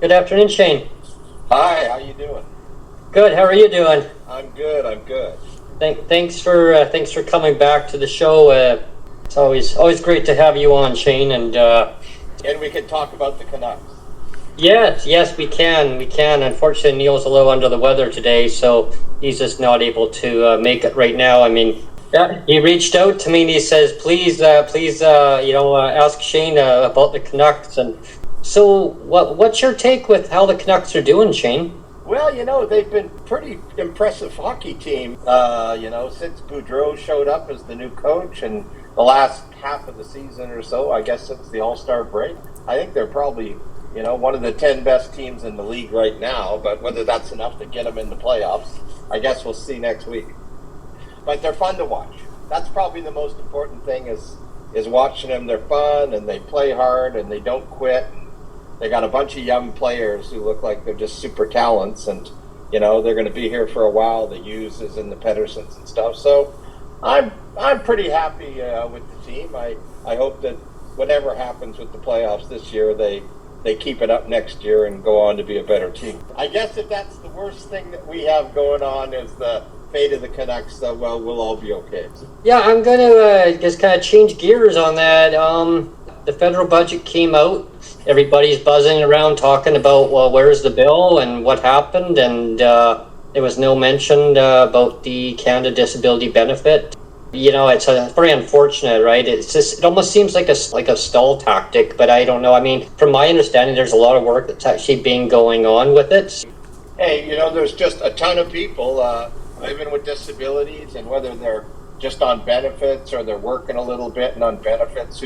Good afternoon, Shane. Hi, how you doing? Good. How are you doing? I'm good. Thanks for coming back to the show. It's always great to have you on, Shane. And we can talk about the Canucks. Yes, we can. Unfortunately, Neil's a little under the weather today, so he's just not able to make it right now. I mean, yeah, he reached out to me and he says, please, ask Shane about the Canucks. And so, what's your take with how the Canucks are doing, Shane? Well, they've been pretty impressive hockey team, since Boudreau showed up as the new coach and the last half of the season or so, I guess since the All-Star break. I think they're probably, one of the 10 best teams in the league right now, but whether that's enough to get them in the playoffs, I guess we'll see next week. But they're fun to watch. That's probably the most important thing is watching them. They're fun and they play hard and they don't quit. They got a bunch of young players who look like they're just super talents, and they're going to be here for a while. The Hugheses and the Pedersons and stuff. So I'm pretty happy with the team. I hope that whatever happens with the playoffs this year, they keep it up next year and go on to be a better team. I guess if that's the worst thing that we have going on is the fate of the Canucks, well, we'll all be okay. Yeah, I'm going to just kind of change gears on that. The federal budget came out. Everybody's buzzing around talking about, well, where's the bill and what happened, and there was no mention about the Canada Disability Benefit. It's very unfortunate, right? It almost seems like a stall tactic, but I don't know. I mean, from my understanding, there's a lot of work that's actually been going on with it. Hey, there's just a ton of people living with disabilities, and whether they're just on benefits or they're working a little bit and on benefits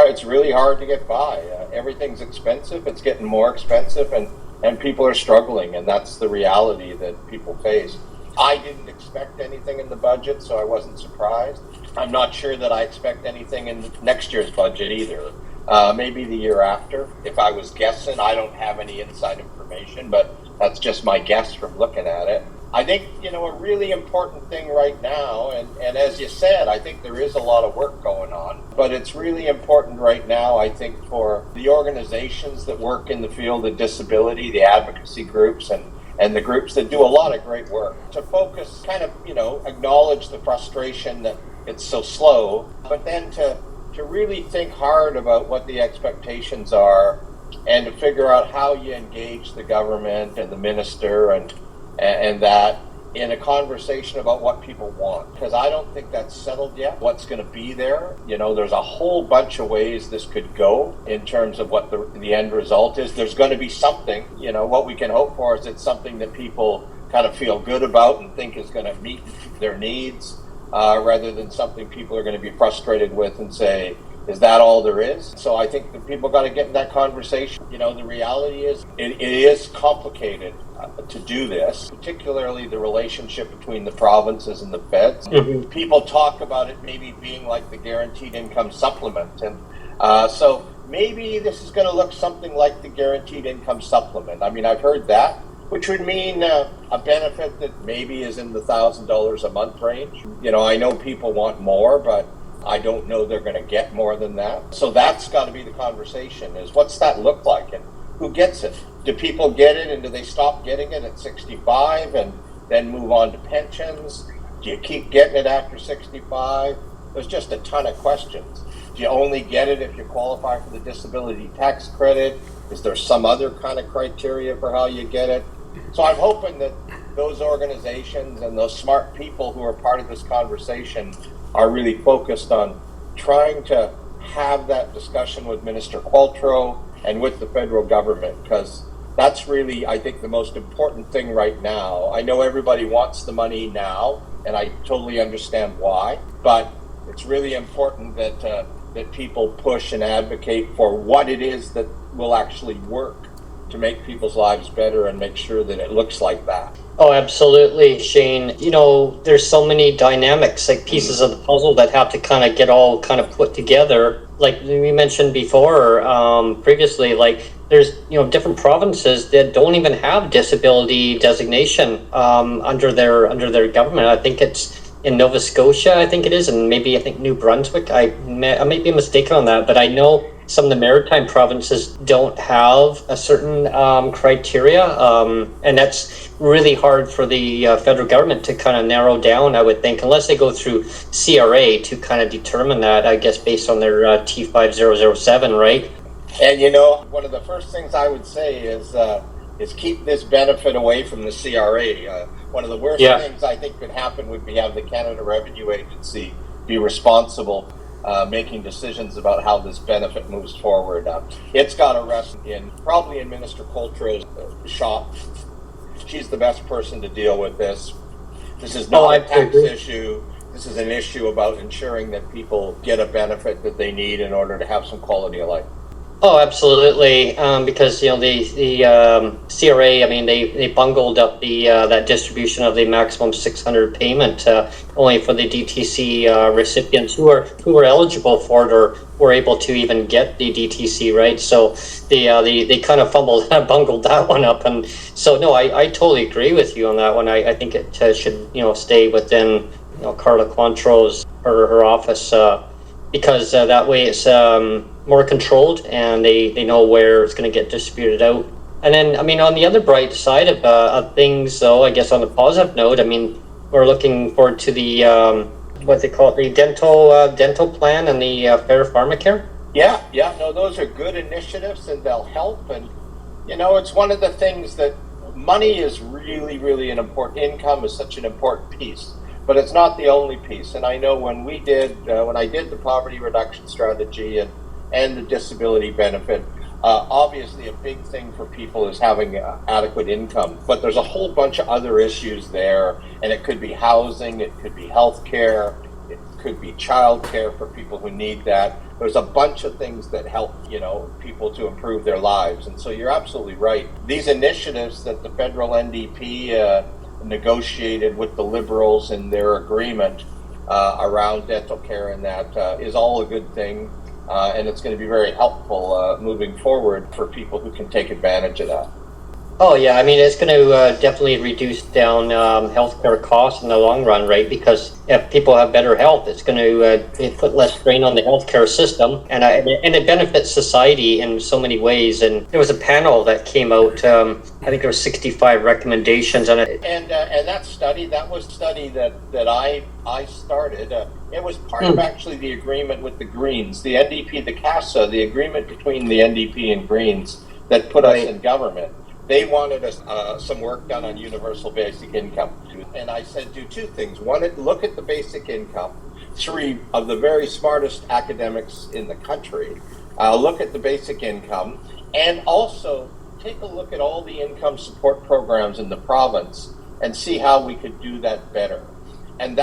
it's really hard to get by. Everything's expensive. It's getting more expensive, and people are struggling, and that's the reality that people face. I didn't expect anything in the budget, so I wasn't surprised. I'm not sure that I expect anything in next year's budget either. Maybe the year after. If I was guessing, I don't have any inside information, but that's just my guess from looking at it. I think, a really important thing right now, and as you said, I think there is a lot of work going on, but it's really important right now, I think, for the organizations that work in the field of disability, the advocacy groups, and the groups that do a lot of great work, to focus, kind of, acknowledge the frustration that it's so slow, but then to really think hard about what the expectations are and to figure out how you engage the government and the minister and that in a conversation about what people want, because I don't think that's settled yet, what's going to be there. There's a whole bunch of ways this could go in terms of what the end result is. There's going to be something, what we can hope for is it's something that people kind of feel good about and think is going to meet their needs, rather than something people are going to be frustrated with and say, is that all there is? So I think that people got to get in that conversation. The reality is it is complicated to do this, particularly the relationship between the provinces and the feds. Mm-hmm. People talk about it maybe being like the guaranteed income supplement. And so maybe this is going to look something like the guaranteed income supplement. I mean, I've heard that, which would mean a benefit that maybe is in the $1,000 a month range. I know people want more, but I don't know they're going to get more than that. So that's got to be the conversation, is what's that look like and who gets it? Do people get it and do they stop getting it at 65 and then move on to pensions? Do you keep getting it after 65? There's just a ton of questions. Do you only get it if you qualify for the disability tax credit? Is there some other kind of criteria for how you get it? So I'm hoping that those organizations and those smart people who are part of this conversation are really focused on trying to have that discussion with Minister Qualtrough and with the federal government, because that's really, I think, the most important thing right now. I know everybody wants the money now, and I totally understand why, but it's really important that people push and advocate for what it is that will actually work to make people's lives better and make sure that it looks like that. Oh, absolutely, Shane. There's so many dynamics, like pieces of the puzzle that have to kind of get all kind of put together. Like we mentioned before, previously, like there's, different provinces that don't even have disability designation under their government. I think it's in Nova Scotia, I think it is, and maybe I think New Brunswick. I might be mistaken on that, but I know some of the maritime provinces don't have a certain criteria, and that's really hard for the federal government to kind of narrow down, I would think, unless they go through CRA to kind of determine that, I guess, based on their T5007, right? And one of the first things I would say is keep this benefit away from the CRA. One of the worst things I think could happen would be have the Canada Revenue Agency be responsible making decisions about how this benefit moves forward. It's got to rest probably in Minister Coltro's shop. She's the best person to deal with this. This is not a tax issue. This is an issue about ensuring that people get a benefit that they need in order to have some quality of life. Oh, absolutely. Because the CRA, I mean, they bungled up that distribution of the maximum 600 payment only for the DTC recipients who are eligible for it or were able to even get the DTC, right? So they kind of bungled that one up, and so no, I totally agree with you on that one. I think it should stay within Carla Quantrill's or her office because that way it's more controlled, and they know where it's going to get distributed out. And then, I mean, on the other bright side of things, though, I guess on a positive note, I mean, we're looking forward to the what they call it, the dental plan and the fair pharmacare. Yeah, no, those are good initiatives, and they'll help. And it's one of the things that money is really, really an important. Income is such an important piece, but it's not the only piece. And I know when I did the poverty reduction strategy and the disability benefit, obviously a big thing for people is having adequate income, but there's a whole bunch of other issues there, and it could be housing, it could be health care, it could be child care for people who need that. There's a bunch of things that help people to improve their lives. And so you're absolutely right. These initiatives that the federal NDP negotiated with the Liberals in their agreement around dental care, and that is all a good thing. And it's going to be very helpful moving forward for people who can take advantage of that. Oh yeah, I mean, it's going to definitely reduce down healthcare costs in the long run, right? Because if people have better health, it's going to put less strain on the healthcare system, and it benefits society in so many ways. And there was a panel that came out. I think there were 65 recommendations on it. And that study, that I started. It was part of actually the agreement with the Greens, the NDP, the CASA, the agreement between the NDP and Greens that put us in government. They wanted us some work done on universal basic income. And I said, do two things. One, look at the basic income. Three of the very smartest academics in the country look at the basic income, and also take a look at all the income support programs in the province and see how we could do that better. And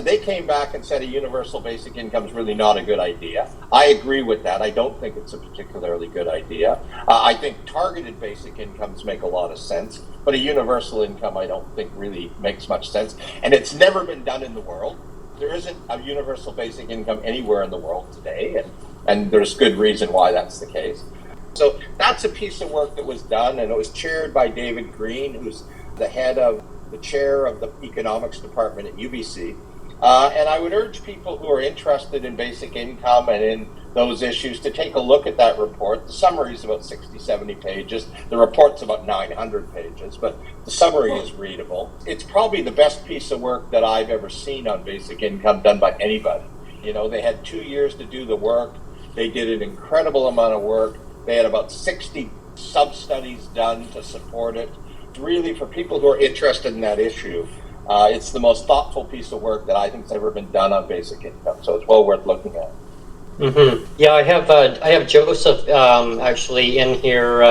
they came back and said a universal basic income is really not a good idea. I agree with that. I don't think it's a particularly good idea. I think targeted basic incomes make a lot of sense, but a universal income I don't think really makes much sense. And it's never been done in the world. There isn't a universal basic income anywhere in the world today, and there's good reason why that's the case. So that's a piece of work that was done, and it was chaired by David Green, who's the chair of the economics department at UBC. And I would urge people who are interested in basic income and in those issues to take a look at that report. The summary is about 60, 70 pages. The report's about 900 pages, but the summary is readable. It's probably the best piece of work that I've ever seen on basic income done by anybody. They had 2 years to do the work. They did an incredible amount of work. They had about 60 sub-studies done to support it. Really, for people who are interested in that issue, it's the most thoughtful piece of work that I think has ever been done on basic income. So it's well worth looking at. Mm-hmm. Yeah, I have Joseph actually in here.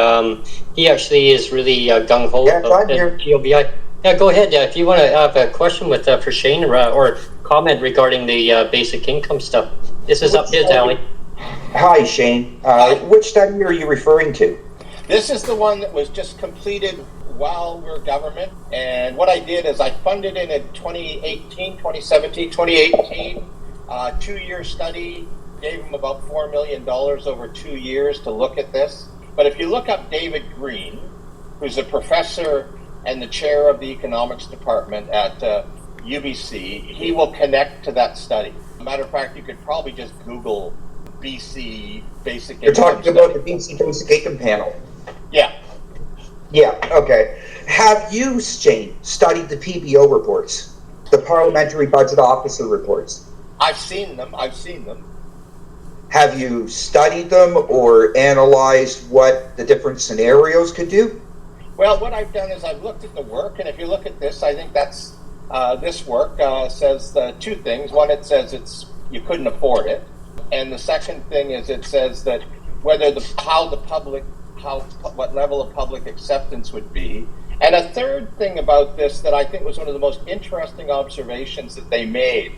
He actually is really gung ho about GOBI. Yeah, go ahead. If you want to have a question for Shane or comment regarding the basic income stuff, this is up his alley. Hi, Shane. Which study are you referring to? This is the one that was just completed while we're government, and what I did is I funded it in 2018, 2-year study, gave them about $4 million over 2 years to look at this. But if you look up David Green, who's a professor and the chair of the economics department at UBC, he will connect to that study. Matter of fact, you could probably just Google BC Basic Income. You're talking about the study. BC Basic Income panel. Yeah. Yeah, okay. Have you, Shane, studied the PBO reports, the Parliamentary Budget Officer reports? I've seen them. Have you studied them or analyzed what the different scenarios could do? Well, what I've done is I've looked at the work, and if you look at this, I think that's this work says two things. One, it says you couldn't afford it, and the second thing is it says that what level of public acceptance would be. And a third thing about this that I think was one of the most interesting observations that they made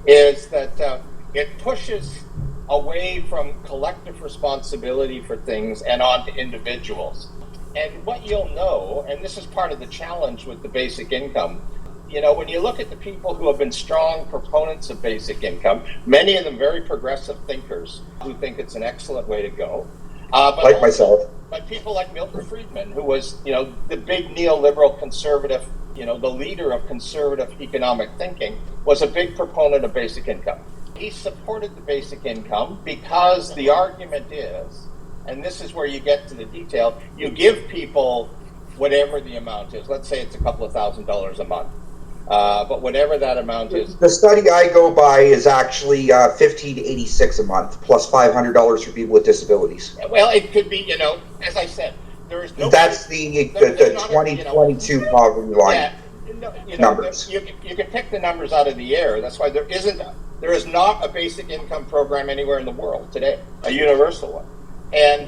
is that it pushes away from collective responsibility for things and onto individuals. And what you'll know, and this is part of the challenge with the basic income, when you look at the people who have been strong proponents of basic income, many of them very progressive thinkers who think it's an excellent way to go. Like myself. But people like Milton Friedman, who was, the big neoliberal conservative, the leader of conservative economic thinking, was a big proponent of basic income. He supported the basic income because the argument is, and this is where you get to the detail, you give people whatever the amount is. Let's say it's a couple of $1,000s a month. But whatever that amount is. The study I go by is actually $1,586 a month, plus $500 for people with disabilities. Well, it could be, as I said, there is no. That's the 2022 poverty line numbers. You can pick the numbers out of the air. That's why there is not a basic income program anywhere in the world today, a universal one. And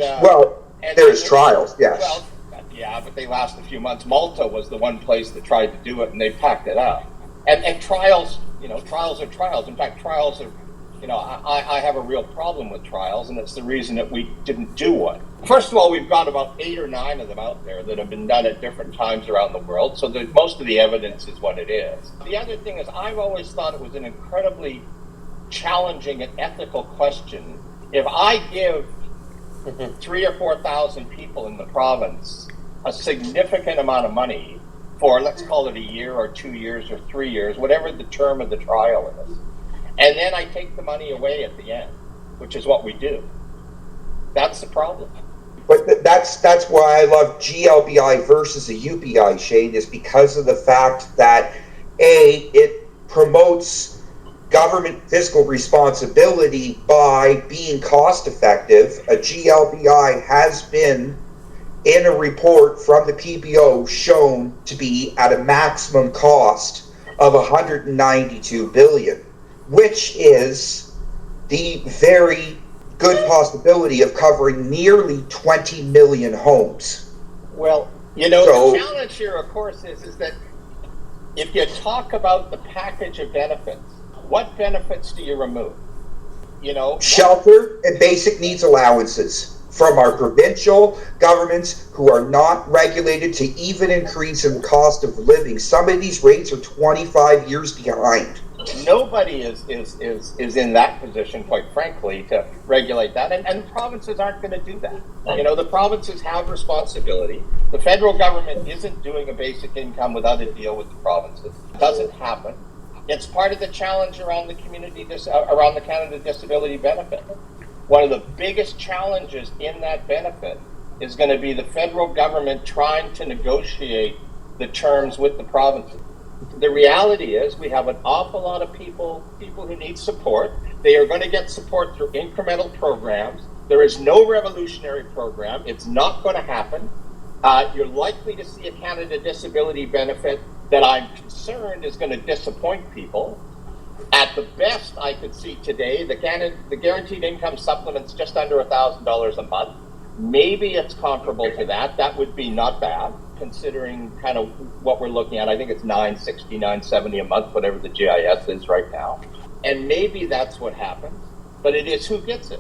there's trials, yes. Well, yeah, but they last a few months. Malta was the one place that tried to do it, and they packed it up. And trials, trials are trials. In fact, trials are, I have a real problem with trials, and it's the reason that we didn't do one. First of all, we've got about 8 or 9 of them out there that have been done at different times around the world, so that most of the evidence is what it is. The other thing is, I've always thought it was an incredibly challenging and ethical question. If I give 3,000 or 4,000 people in the province a significant amount of money for, let's call it a year or 2 years or 3 years, whatever the term of the trial is, and then I take the money away at the end, which is what we do. That's the problem. But that's why I love GLBI versus a UBI, Shane, is because of the fact that it promotes government fiscal responsibility by being cost effective. A GLBI has been, in a report from the PBO, shown to be at a maximum cost of $192 billion, which is the very good possibility of covering nearly 20 million homes. Well, the challenge here, of course, is that if you talk about the package of benefits, what benefits do you remove? Shelter and basic needs allowances from our provincial governments who are not regulated to even increase in the cost of living. Some of these rates are 25 years behind. Nobody is in that position, quite frankly, to regulate that, and provinces aren't going to do that. The provinces have responsibility. The federal government isn't doing a basic income without a deal with the provinces. It doesn't happen. It's part of the challenge around the around the Canada Disability Benefit. One of the biggest challenges in that benefit is going to be the federal government trying to negotiate the terms with the provinces. The reality is we have an awful lot of people who need support. They are going to get support through incremental programs. There is no revolutionary program. It's not going to happen. You're likely to see a Canada Disability Benefit that I'm concerned is going to disappoint people. At the best, I could see today, the guaranteed income supplement's just under $1,000 a month. Maybe it's comparable to that. That would be not bad, considering kind of what we're looking at. I think it's $960, $970 a month, whatever the GIS is right now. And maybe that's what happens. But it is who gets it.